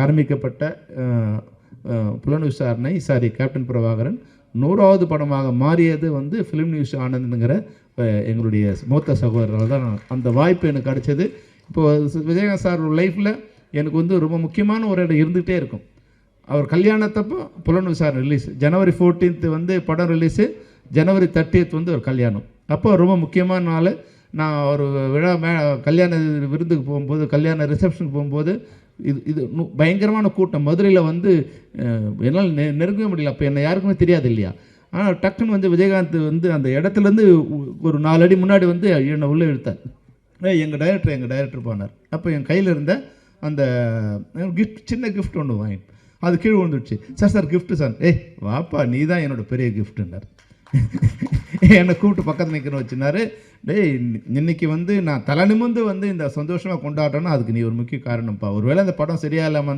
ஆரம்பிக்கப்பட்ட புலன் விசாரணை கேப்டன் பிரபாகரன் 100வது படமாக மாறியது வந்து ஃபிலிம் நியூஸ் ஆனந்த்ங்கிற எங்களுடைய மூத்த சகோதரர்கள் தான். அந்த வாய்ப்பு எனக்கு கிடைச்சது. இப்போது விஜயகாந்த் சார் லைஃப்பில் எனக்கு வந்து ரொம்ப முக்கியமான ஒரு இடம் இருந்துகிட்டே இருக்கும். அவர் கல்யாணத்தப்போ புலன் விசாரணை ரிலீஸ், ஜனவரி 14th வந்து படம் ரிலீஸு, ஜனவரி 30th வந்து ஒரு கல்யாணம். அப்போ ரொம்ப முக்கியமான நாள். நான் ஒரு கல்யாண விருந்துக்கு போகும்போது, கல்யாண ரிசப்ஷனுக்கு போகும்போது இது பயங்கரமான கூட்டம். மதுரையில் வந்து என்னால் நெருங்கவே முடியல. அப்போ என்னை யாருக்குமே தெரியாது இல்லையா. ஆனால் டக்குன்னு வந்து விஜயகாந்த் வந்து அந்த இடத்துலேருந்து ஒரு 4 அடி முன்னாடி வந்து என்னை உள்ளே இழுத்தார். எங்கள் டைரக்டர் போனார். அப்போ என் கையில் இருந்த அந்த சின்ன கிஃப்ட் ஒன்று வாங்கிட்டு அது கீழே விழுந்துடுச்சு. Sir gift sir. வாப்பா நீ தான் என்னோடய பெரிய கிஃப்ட்டுன்னார். என்னை கூப்பிட்டு பக்கத்தில் நிற்கிற வச்சுனாரு. இன்னைக்கு வந்து நான் தலை நிமிர்ந்து வந்து இந்த சந்தோஷமாக கொண்டாடுறேன்னா அதுக்கு நீ ஒரு முக்கிய காரணம்ப்பா. ஒருவேளை அந்த படம் சரியா இல்லாமல்